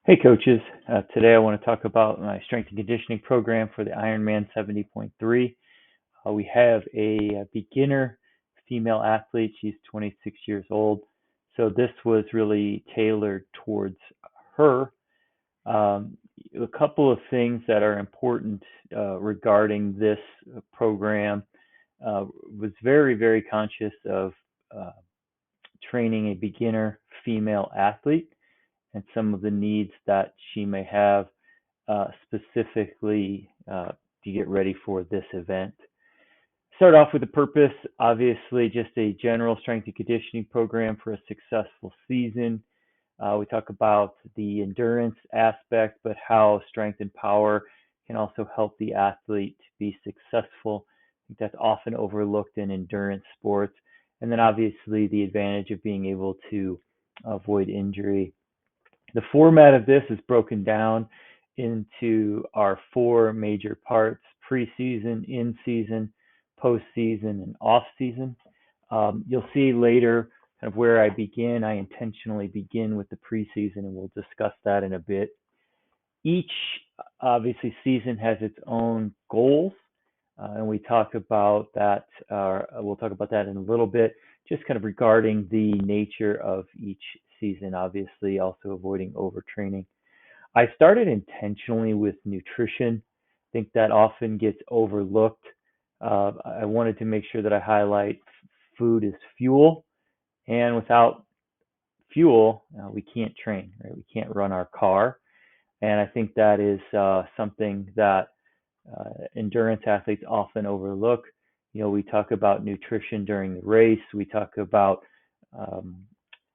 Hey coaches, today I want to talk about my strength and conditioning program for the Ironman 70.3. We have a beginner female athlete. She's 26 years old. So this was really tailored towards her. A couple of things that are important regarding this program. Was very, very conscious of uh, training a beginner female athlete and some of the needs that she may have specifically to get ready for this event. Start off with the purpose, obviously, just a general strength and conditioning program for a successful season. We talk about the endurance aspect, but how strength and power can also help the athlete be successful. I think that's often overlooked in endurance sports. And then obviously the advantage of being able to avoid injury. The format of this is broken down into our four major parts: preseason, in season, postseason, and off season. You'll see later kind of where I begin. I intentionally begin with the preseason, and we'll discuss that in a bit. Each obviously season has its own goals, and we talk about that. We'll talk about that in a little bit, just kind of regarding the nature of each season. Obviously, also avoiding overtraining. I started intentionally with nutrition. I think that often gets overlooked. I wanted to make sure that I highlight food is fuel, and without fuel, we can't train, right? We can't run our car. And I think that is something that endurance athletes often overlook. You know, we talk about nutrition during the race. We talk about um,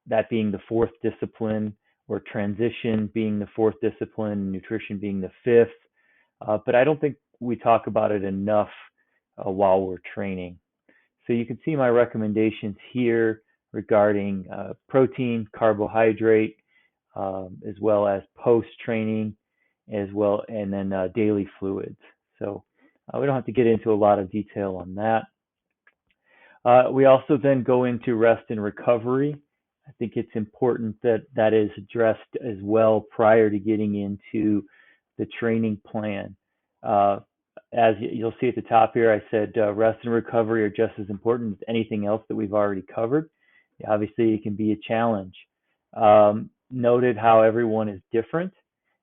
that being the fourth discipline, or transition being the fourth discipline, nutrition being the fifth. But I don't think we talk about it enough while we're training. So you can see my recommendations here regarding protein, carbohydrate, as well as post-training, as well, and then daily fluids. So we don't have to get into a lot of detail on that. We also then go into rest and recovery. I think it's important that that is addressed as well prior to getting into the training plan. Uh, as you'll see at the top here, I said rest and recovery are just as important as anything else that we've already covered. Obviously, it can be a challenge. Noted how everyone is different.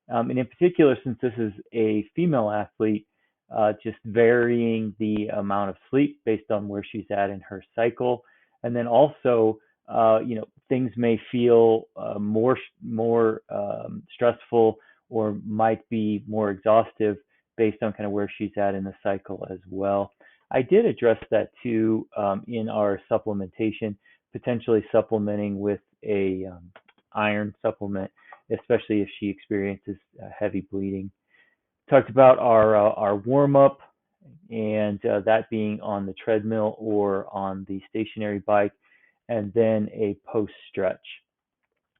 And in particular, since this is a female athlete, just varying the amount of sleep based on where she's at in her cycle. And then also, things may feel more stressful, or might be more exhaustive based on kind of where she's at in the cycle as well. I did address that too in our supplementation, potentially supplementing with a iron supplement, especially if she experiences heavy bleeding. Talked about our warm up, and that being on the treadmill or on the stationary bike, and then a post stretch.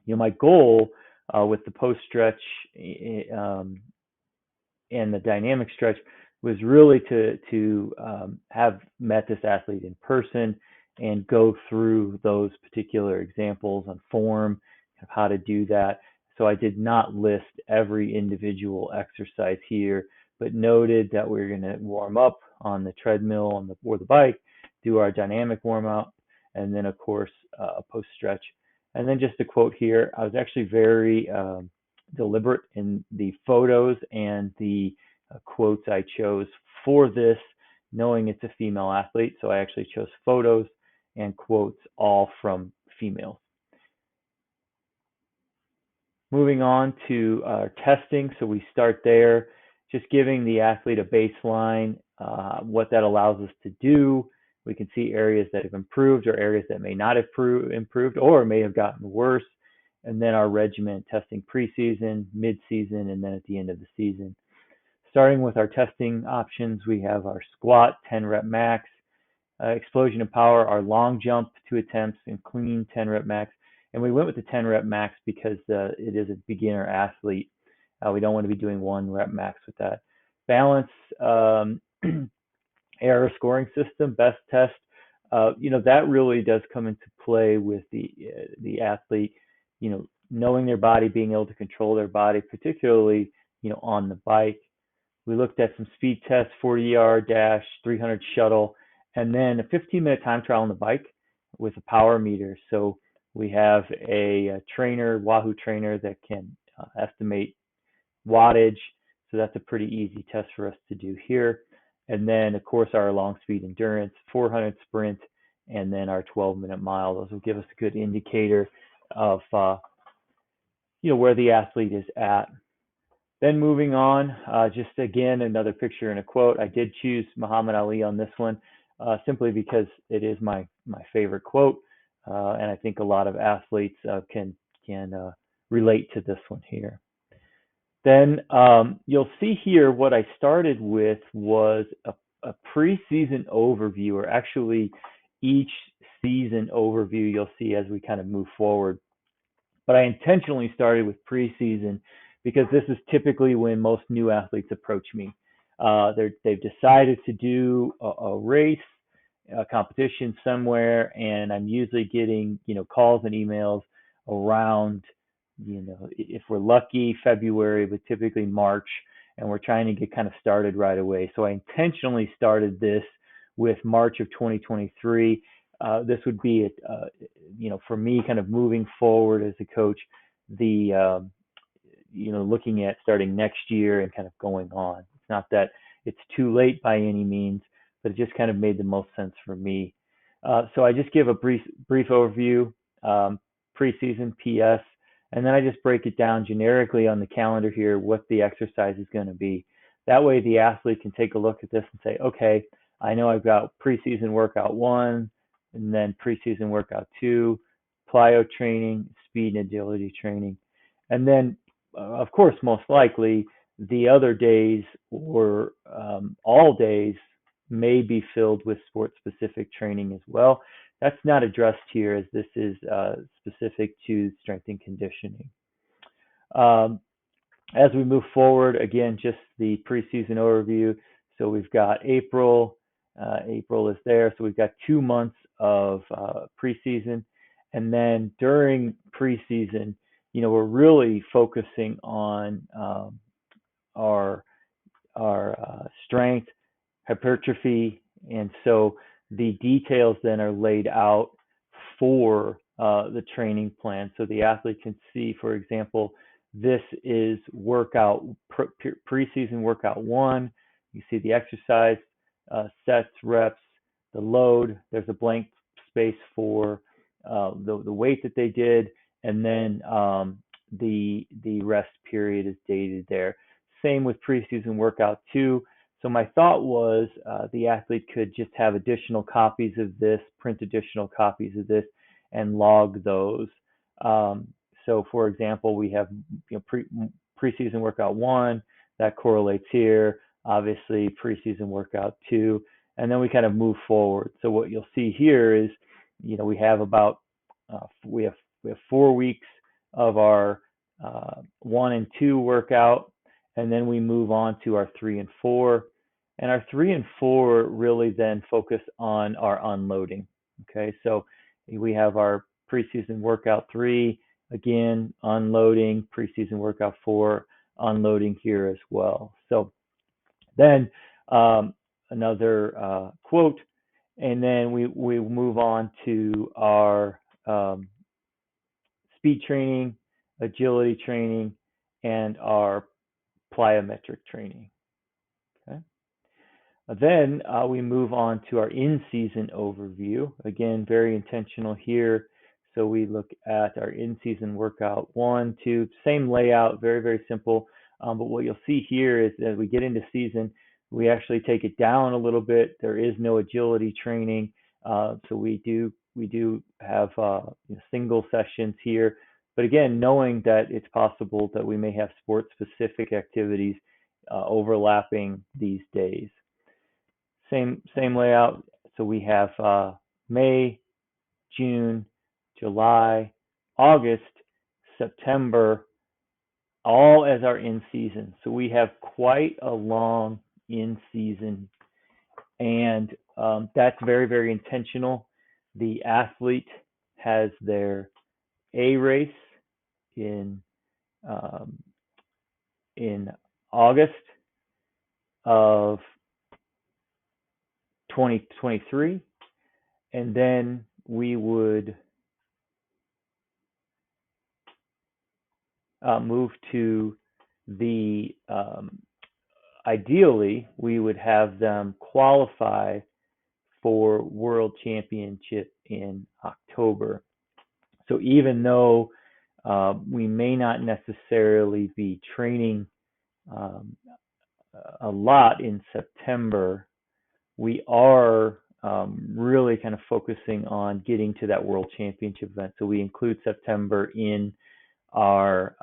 You know, my goal with the post stretch and the dynamic stretch was really to have met this athlete in person and go through those particular examples on form of how to do that. So I did not list every individual exercise here, but noted that we're going to warm up on the treadmill or the bike, do our dynamic warm up, and then of course a post stretch. And then just a quote here, I was actually very deliberate in the photos and the quotes I chose for this, knowing it's a female athlete. So I actually chose photos and quotes all from females. Moving on to testing. So we start there, just giving the athlete a baseline, what that allows us to do. We can see areas that have improved or areas that may not have improved or may have gotten worse. And then our regimen, testing preseason, mid-season, and then at the end of the season. Starting with our testing options, we have our squat, 10 rep max, explosion of power, our long jump, 2 attempts, and clean, 10 rep max. And we went with the 10 rep max because it is a beginner athlete. We don't want to be doing 1 rep max with that. Balance, error scoring system, best test. That really does come into play with the athlete, knowing their body, being able to control their body, particularly, on the bike. We looked at some speed tests, 40-yard dash, 300 shuttle, and then a 15-minute time trial on the bike with a power meter. So we have a trainer, Wahoo trainer, that can estimate wattage. So that's a pretty easy test for us to do here. And then, of course, our long speed endurance, 400 sprint, and then our 12-minute mile. Those will give us a good indicator of where the athlete is at. Then moving on, just again, another picture and a quote. I did choose Muhammad Ali on this one simply because it is my favorite quote, and I think a lot of athletes can relate to this one here. Then you'll see here what I started with was a preseason overview, or actually each season overview you'll see as we kind of move forward. But I intentionally started with preseason because this is typically when most new athletes approach me. They've decided to do a race, a competition somewhere, and I'm usually getting calls and emails around if we're lucky February, but typically March, and we're trying to get kind of started right away. So I intentionally started this with March of 2023. This would be for me, kind of moving forward as a coach, the looking at starting next year and kind of going on. It's not that it's too late by any means, but it just kind of made the most sense for me. So I just give a brief overview, preseason, PS, and then I just break it down generically on the calendar here what the exercise is going to be. That way the athlete can take a look at this and say, okay, I know I've got preseason workout 1, and then preseason workout 2, plyo training, speed and agility training. And then, of course, most likely, the other days or all days may be filled with sport-specific training as well. That's not addressed here, as this is specific to strength and conditioning. As we move forward, again, just the preseason overview. So we've got April. April is there. So we've got 2 months of preseason. And then during preseason, we're really focusing on our strength, hypertrophy, and so the details then are laid out for the training plan. So the athlete can see, for example, this is preseason workout 1. You see the exercise, sets, reps, the load. There's a blank space for the weight that they did, and then the rest period is dated there. Same with preseason workout 2. So my thought was the athlete could just have additional copies of this, print additional copies of this, and log those. So for example, we have preseason workout 1, that correlates here. Obviously preseason workout 2, and then we kind of move forward. So what you'll see here is, we have about we have 4 weeks of our 1 and 2 workout, and then we move on to our 3 and 4. And our 3 and 4 really then focus on our unloading. Okay, so we have our preseason workout 3, again, unloading, preseason workout 4, unloading here as well. So then another quote, and then we move on to our speed training, agility training, and our plyometric training. Okay. Then we move on to our in-season overview. Again, very intentional here. So we look at our in-season workout 1, 2, same layout, very, very simple. But what you'll see here is as we get into season, we actually take it down a little bit. There is no agility training. So we do have single sessions here. But again, knowing that it's possible that we may have sport-specific activities overlapping these days. Same layout. So we have May, June, July, August, September, all as our in-season. So we have quite a long in-season, and that's very, very intentional. The athlete has their A race, in um, in August of 2023, and then we would move to the ideally we would have them qualify for World Championship in October. So even though we may not necessarily be training um, a lot in September, we are really kind of focusing on getting to that World Championship event. So we include September in our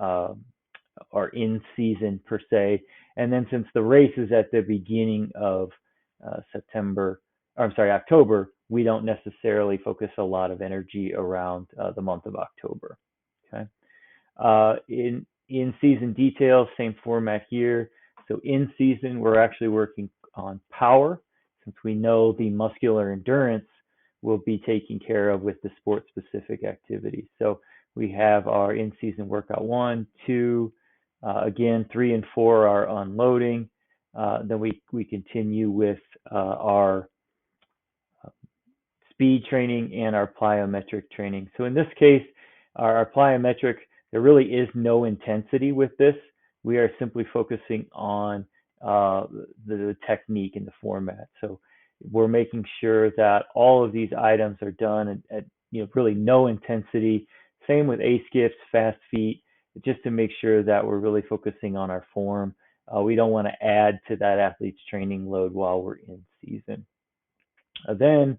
in season per se, and then since the race is at the beginning of September, or I'm sorry, October, we don't necessarily focus a lot of energy around the month of October. Okay. In season details, same format here. So in season, we're actually working on power, since we know the muscular endurance will be taken care of with the sport specific activities. So we have our in season workout 1, 2, again 3 and 4 are unloading. Then we continue with our speed training and our plyometric training. So in this case, our plyometric, there really is no intensity with this. We are simply focusing on the technique and the format. So we're making sure that all of these items are done at really no intensity. Same with A skips, fast feet, just to make sure that we're really focusing on our form. We don't want to add to that athlete's training load while we're in season. Then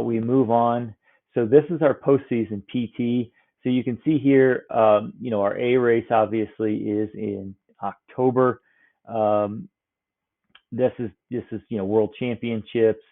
we move on. So this is our postseason PT. So you can see here, our A race obviously is in October. This is World Championships,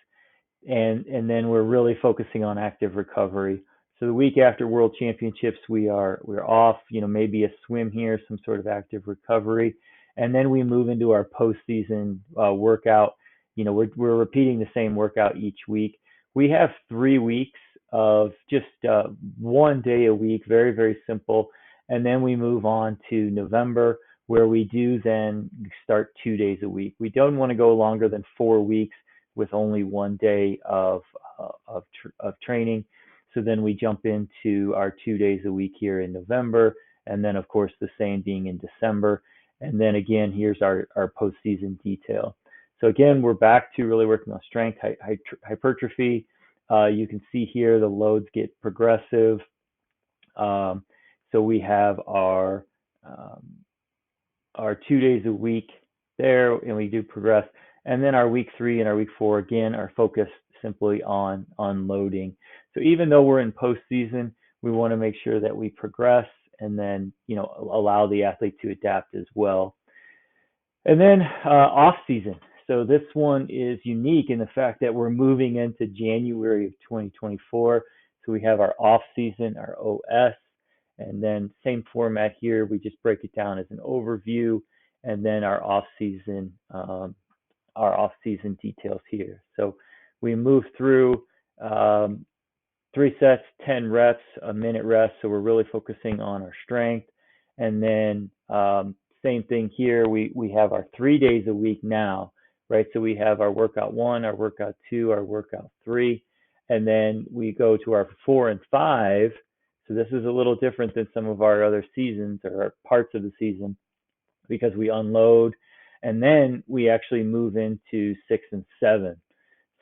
and then we're really focusing on active recovery. So the week after World Championships, we're off. Maybe a swim here, some sort of active recovery, and then we move into our postseason workout. We're repeating the same workout each week. We have 3 weeks of just 1 day a week, very, very simple. And then we move on to November, where we do then start 2 days a week. We don't want to go longer than 4 weeks with only 1 day of training. So then we jump into our 2 days a week here in November, and then of course the same being in December. And then again, here's our postseason detail. So again, we're back to really working on strength, hypertrophy. You can see here the loads get progressive. So we have our 2 days a week there, and we do progress. And then our week 3 and our week 4 again are focused simply on unloading. So even though we're in postseason, we want to make sure that we progress and then allow the athlete to adapt as well. And then off season. So this one is unique in the fact that we're moving into January of 2024. So we have our off season, our OS, and then same format here. We just break it down as an overview, and then our off season details here. So we move through 3 sets, 10 reps, a minute rest. So we're really focusing on our strength, and then same thing here. We have our 3 days a week now, right? So we have our workout 1, our workout 2, our workout 3, and then we go to our 4 and 5. So this is a little different than some of our other seasons or parts of the season, because we unload and then we actually move into 6 and 7.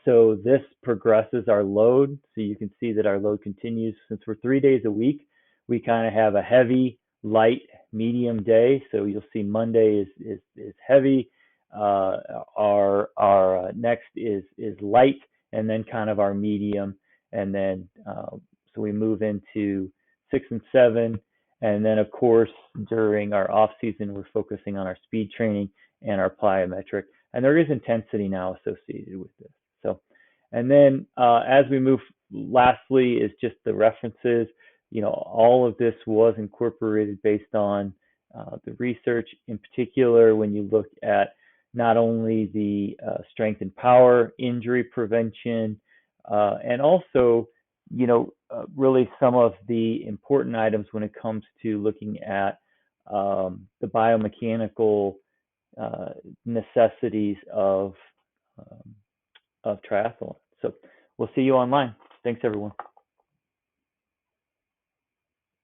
So this progresses our load. So you can see that our load continues. Since we're 3 days a week, we kind of have a heavy, light, medium day. So you'll see Monday is heavy. Our next is light, and then kind of our medium, and then so we move into 6 and 7, and then of course during our off season we're focusing on our speed training and our plyometric, and there is intensity now associated with this. So, and then as we move, lastly is just the references. All of this was incorporated based on the research. In particular, when you look at not only the strength and power, injury prevention, and also really some of the important items when it comes to looking at the biomechanical uh, necessities um, of triathlon. So we'll see you online. Thanks, everyone.